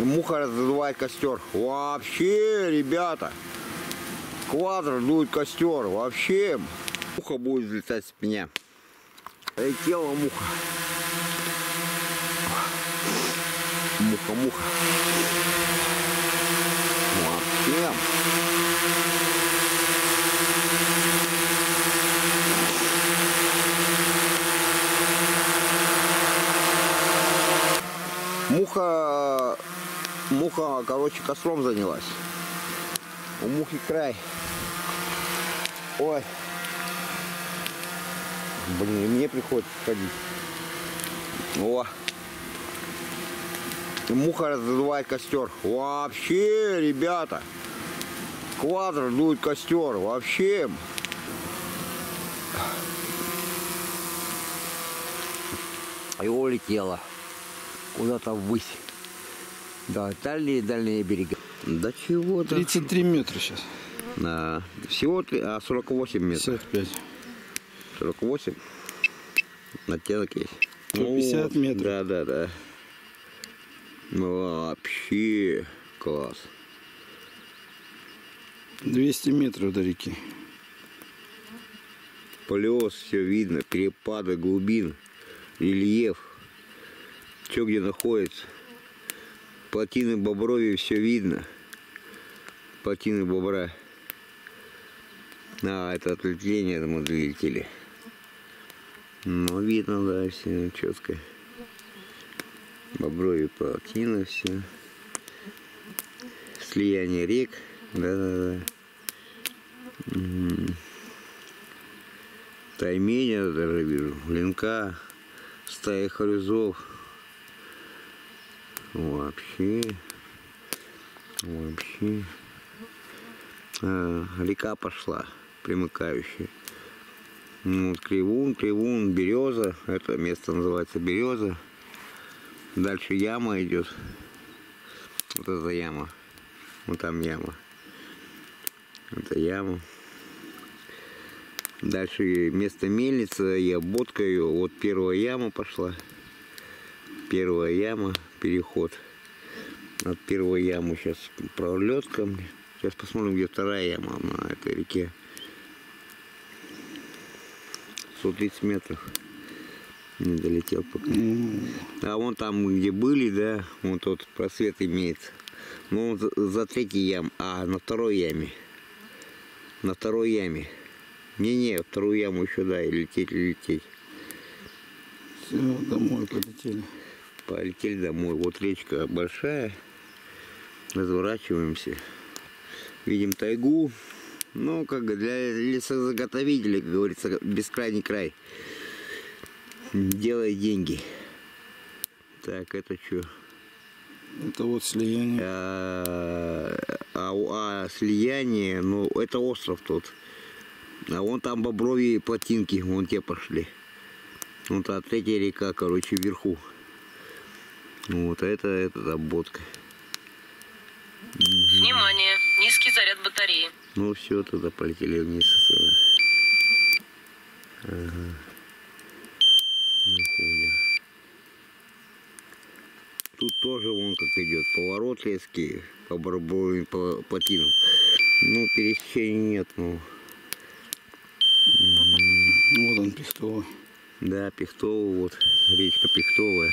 Муха раздувает костер. Вообще, ребята. Квадро дует костер. Вообще. Муха будет взлетать с пня. Летела муха. Муха. Вообще. Муха, короче, костром занялась. У мухи край. Ой. Блин, мне приходится ходить. О. Муха раздувает костер. Вообще, ребята. Квадро дует костер. Вообще. И улетела. Куда-то ввысь. Да, дальние берега. Да чего-то. 33 метра сейчас. Да. Всего 48 метров. 55. 48. Оттенок есть. 150 метров. Да. Вообще класс. 200 метров до реки. Плес, все видно, перепады глубин, рельеф, что где находится. Плотины Боброви, все видно. Плотины Бобра. Это отвлечение, мы долетели. Ну, видно, да, все четко. Боброви, плотина, все. Слияние рек. Да. Тайменя даже вижу. Ленка, стая хорюзов. Вообще. Река пошла, примыкающая. Вот Кривун, Береза. Это место называется Береза. Дальше яма идет. Вот это яма. Вот там яма. Это яма. Дальше место мельница, я боткаю. Вот первая яма пошла. Первая яма, переход. От первой ямы сейчас пролет ко мне. Сейчас посмотрим, где вторая яма на этой реке. 130 метров. Не долетел пока. А вон там, где были, да, вот тот просвет имеется. Ну, за третьей ямой, на второй яме. На второй яме. Не, вторую яму еще, да, и лететь. Все, домой полетели. Полетели домой. Вот речка большая. Разворачиваемся. Видим тайгу. Ну, как для лесозаготовителей, как говорится, бескрайний край. Делай деньги. Так, это что? Это вот слияние. Слияние, ну, это остров тут. А вон там Боброви плотинки, вон те пошли. Вот третья река, короче, вверху. Вот это обводка. Внимание! Низкий заряд батареи. Ну все, тогда полетели вниз. Ага. Тут тоже вон как идет поворот резкий по Бобровым плотинам. Ну, пересечения нет, ну. Вот он, Пихтово. Да, Пихтово, вот, речка Пихтовая.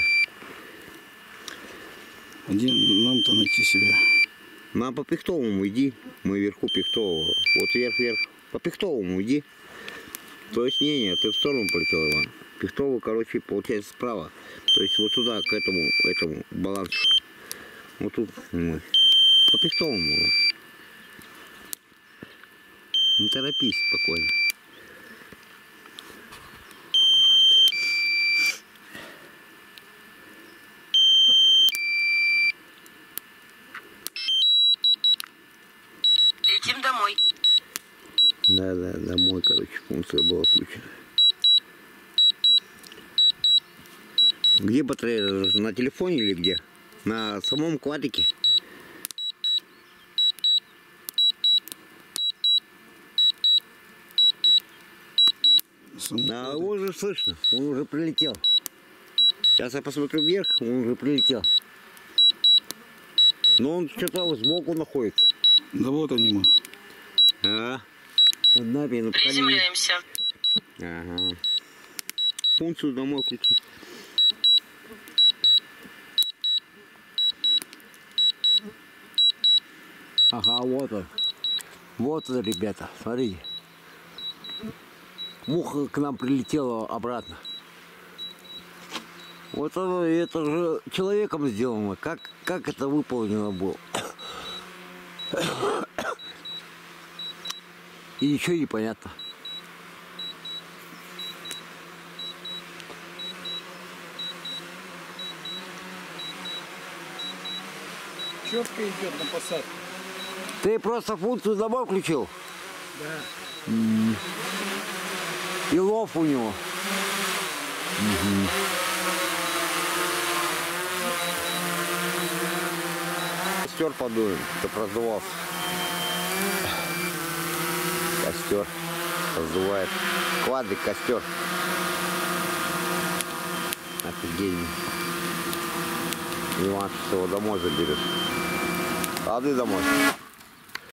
Где нам-то найти себя? Нам по Пихтовому иди, мы вверху Пихтового. Вот вверх, по Пихтовому иди. То есть, не, ты в сторону полетел, Иван. Пихтово, короче, получается справа. То есть вот сюда, к этому балансу. Вот тут мы. По Пихтовому. Не торопись, спокойно. Летим домой. Да, домой, короче, функция была включена. Где батарея? На телефоне или где? На самом квадрике? А его уже слышно, он уже прилетел. Сейчас я посмотрю вверх, он уже прилетел. Но он что-то сбоку находится. Да вот они мы. А? Одна пена. Приземляемся. Ага. Функцию домой включи. Ага, вот он. Вот он, ребята, смотрите. Муха к нам прилетела обратно. Вот оно, это же человеком сделано. Как это выполнено было? И ничего не понятно. Четко идет на посадку. Ты просто функцию домой включил? Да. И лов у него. Костер подуем, чтоб раздувался. Костер раздувает. Квадрик костер. Офигенно. Иван его домой заберет. А ты домой.